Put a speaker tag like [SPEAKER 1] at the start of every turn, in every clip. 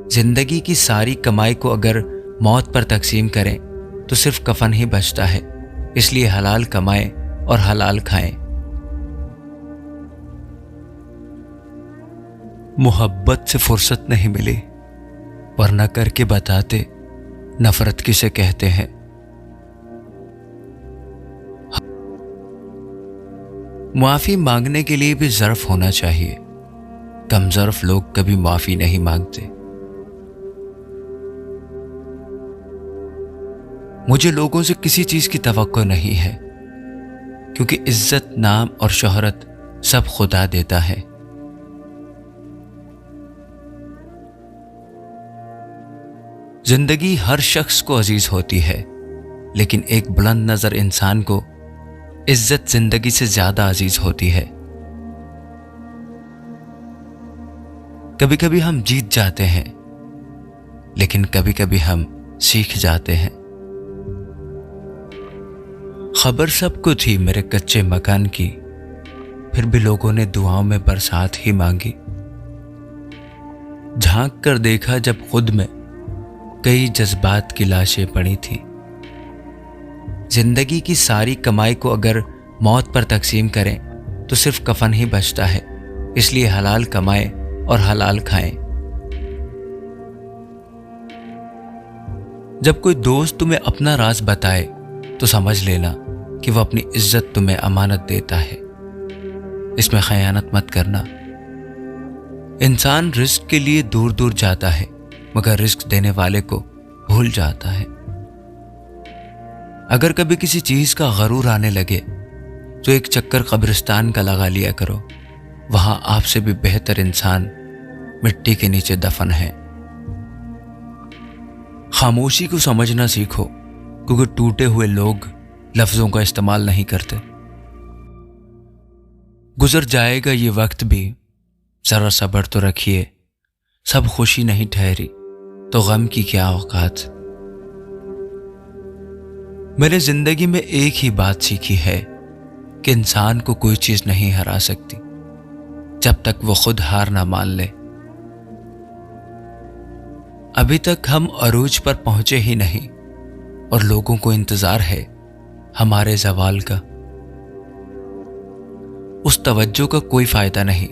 [SPEAKER 1] जिंदगी की सारी कमाई को अगर मौत पर तकसीम करें तो सिर्फ कफन ही बचता है, इसलिए हलाल कमाएं और हलाल खाएं। मोहब्बत से फुर्सत नहीं मिली, वरना करके बताते नफरत किसे कहते हैं। माफी मांगने के लिए भी ज़र्फ होना चाहिए, कमज़र्फ लोग कभी माफी नहीं मांगते। मुझे लोगों से किसी चीज की तवक्को नहीं है, क्योंकि इज्जत, नाम और शोहरत सब खुदा देता है। जिंदगी हर शख्स को अजीज होती है, लेकिन एक बुलंद नजर इंसान को इज्जत जिंदगी से ज्यादा अजीज होती है। कभी कभी हम जीत जाते हैं, लेकिन कभी कभी हम सीख जाते हैं। खबर सबको थी मेरे कच्चे मकान की, फिर भी लोगों ने दुआओं में बरसात ही मांगी। झांक कर देखा जब खुद में कई जज्बात की लाशें पड़ी थी। जिंदगी की सारी कमाई को अगर मौत पर तकसीम करें तो सिर्फ कफन ही बचता है, इसलिए हलाल कमाएं और हलाल खाएं। जब कोई दोस्त तुम्हें अपना राज बताए तो समझ लेना कि वह अपनी इज्जत तुम्हें अमानत देता है। इसमें खयानत मत करना। इंसान रिस्क के लिए दूर दूर जाता है, मगर रिस्क देने वाले को भूल जाता है। अगर कभी किसी चीज का गरूर आने लगे तो एक चक्कर कब्रिस्तान का लगा लिया करो, वहां आपसे भी बेहतर इंसान मिट्टी के नीचे दफन है। खामोशी को समझना सीखो, क्योंकि टूटे हुए लोग लफ्जों का इस्तेमाल नहीं करते। गुजर जाएगा ये वक्त भी, जरा सब्र तो रखिए। सब खुशी नहीं ठहरी तो गम की क्या औकात। मैंने जिंदगी में एक ही बात सीखी है कि इंसान को कोई चीज नहीं हरा सकती जब तक वो खुद हार ना मान ले। अभी तक हम अरूज पर पहुंचे ही नहीं और लोगों को इंतजार है हमारे ज़वाल का। उस तवज्जो का कोई फायदा नहीं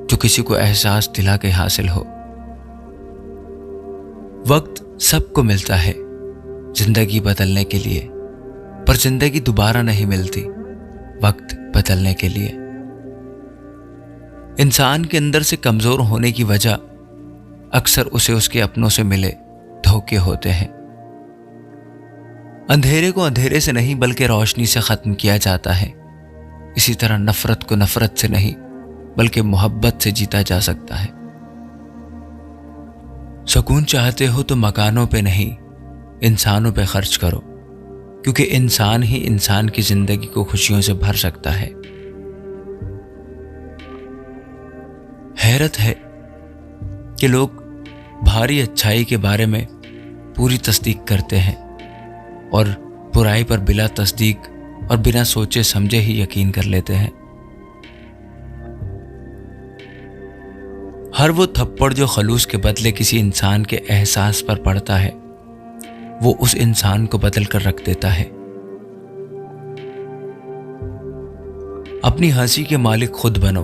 [SPEAKER 1] जो किसी को एहसास दिला के हासिल हो। वक्त सबको मिलता है जिंदगी बदलने के लिए, पर जिंदगी दोबारा नहीं मिलती वक्त बदलने के लिए। इंसान के अंदर से कमजोर होने की वजह अक्सर उसे उसके अपनों से मिले धोखे होते हैं। अंधेरे को अंधेरे से नहीं बल्कि रोशनी से खत्म किया जाता है। इसी तरह नफरत को नफरत से नहीं बल्कि मोहब्बत से जीता जा सकता है। सुकून चाहते हो तो मकानों पे नहीं इंसानों पे खर्च करो, क्योंकि इंसान ही इंसान की जिंदगी को खुशियों से भर सकता है। हैरत है कि लोग भारी अच्छाई के बारे में पूरी तस्दीक करते हैं और बुराई पर बिला तस्दीक और बिना सोचे समझे ही यकीन कर लेते हैं। हर वो थप्पड़ जो खलूस के बदले किसी इंसान के एहसास पर पड़ता है, वो उस इंसान को बदल कर रख देता है। अपनी हंसी के मालिक खुद बनो,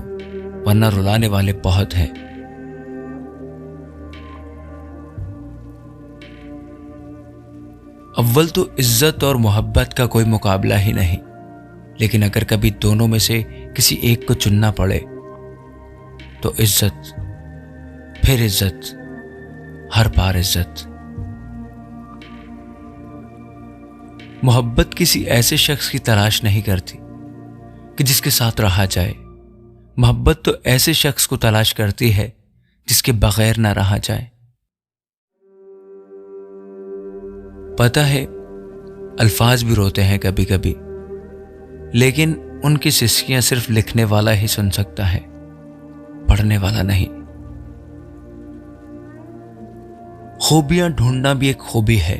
[SPEAKER 1] वरना रुलाने वाले बहुत हैं। अव्वल तो इज्जत और मोहब्बत का कोई मुकाबला ही नहीं, लेकिन अगर कभी दोनों में से किसी एक को चुनना पड़े तो इज्जत, फिर इज्जत, हर पार इज्जत। मोहब्बत किसी ऐसे शख्स की तलाश नहीं करती कि जिसके साथ रहा जाए। मोहब्बत तो ऐसे शख्स को तलाश करती है जिसके बगैर ना रहा जाए। पता है अल्फाज भी रोते हैं कभी कभी, लेकिन उनकी सिसकियां सिर्फ लिखने वाला ही सुन सकता है, पढ़ने वाला नहीं। खूबियां ढूंढना भी एक खूबी है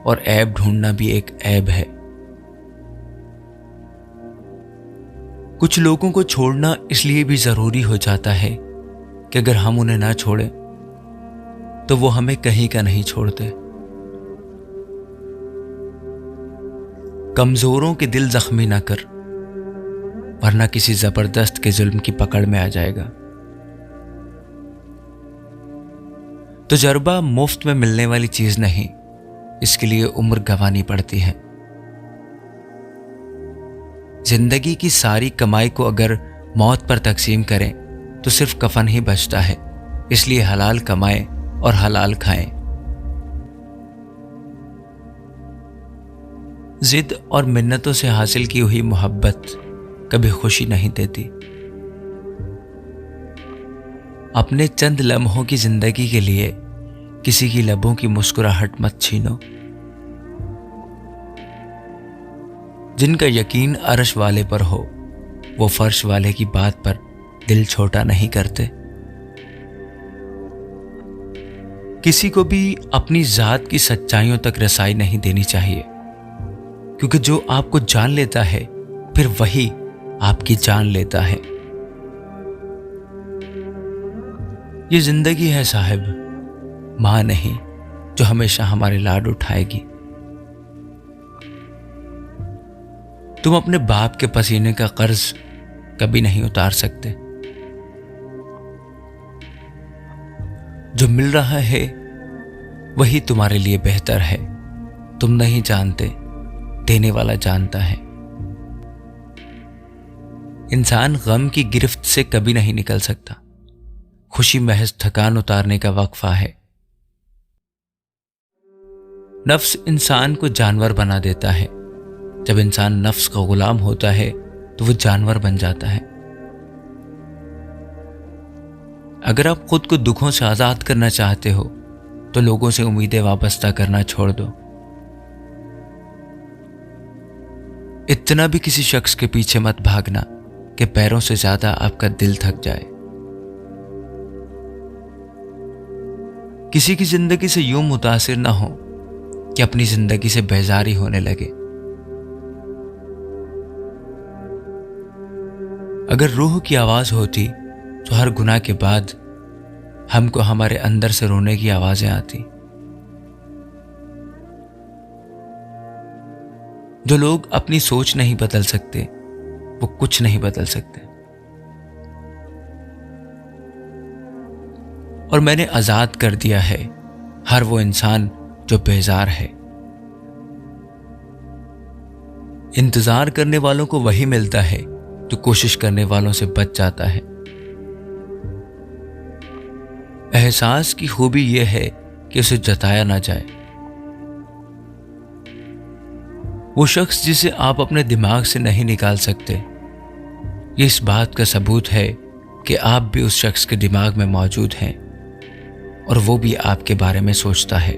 [SPEAKER 1] और ऐब ढूंढना भी एक ऐब है। कुछ लोगों को छोड़ना इसलिए भी जरूरी हो जाता है कि अगर हम उन्हें ना छोड़ें तो वो हमें कहीं का नहीं छोड़ते। कमजोरों के दिल जख्मी ना कर, वरना किसी जबरदस्त के जुल्म की पकड़ में आ जाएगा। तजुर्बा मुफ्त में मिलने वाली चीज नहीं, इसके लिए उम्र गंवानी पड़ती है। जिंदगी की सारी कमाई को अगर मौत पर तकसीम करें तो सिर्फ कफन ही बचता है, इसलिए हलाल कमाएं और हलाल खाएं। जिद और मिन्नतों से हासिल की हुई मोहब्बत कभी खुशी नहीं देती। अपने चंद लम्हों की जिंदगी के लिए किसी की लबों की मुस्कुराहट मत छीनो। जिनका यकीन अर्श वाले पर हो, वो फर्श वाले की बात पर दिल छोटा नहीं करते। किसी को भी अपनी जात की सच्चाइयों तक रसाई नहीं देनी चाहिए, क्योंकि जो आपको जान लेता है फिर वही आपकी जान लेता है। ये जिंदगी है साहिब, मां नहीं जो हमेशा हमारे लाड उठाएगी। तुम अपने बाप के पसीने का कर्ज कभी नहीं उतार सकते। जो मिल रहा है वही तुम्हारे लिए बेहतर है। तुम नहीं जानते, देने वाला जानता है। इंसान गम की गिरफ्त से कभी नहीं निकल सकता। खुशी महज थकान उतारने का वक्फा है। नफ्स इंसान को जानवर बना देता है। जब इंसान नफ्स का गुलाम होता है तो वो जानवर बन जाता है। अगर आप खुद को दुखों से आजाद करना चाहते हो तो लोगों से उम्मीदें वाबस्ता करना छोड़ दो। इतना भी किसी शख्स के पीछे मत भागना कि पैरों से ज्यादा आपका दिल थक जाए। किसी की जिंदगी से यूं मुतासिर ना हो कि अपनी जिंदगी से बेजारी होने लगे। अगर रूह की आवाज होती तो हर गुनाह के बाद हमको हमारे अंदर से रोने की आवाजें आती। जो लोग अपनी सोच नहीं बदल सकते वो कुछ नहीं बदल सकते। और मैंने आजाद कर दिया है हर वो इंसान जो बेजार है। इंतजार करने वालों को वही मिलता है जो कोशिश करने वालों से बच जाता है। एहसास की खूबी यह है कि उसे जताया ना जाए। वो शख्स जिसे आप अपने दिमाग से नहीं निकाल सकते, ये इस बात का सबूत है कि आप भी उस शख्स के दिमाग में मौजूद हैं और वो भी आपके बारे में सोचता है।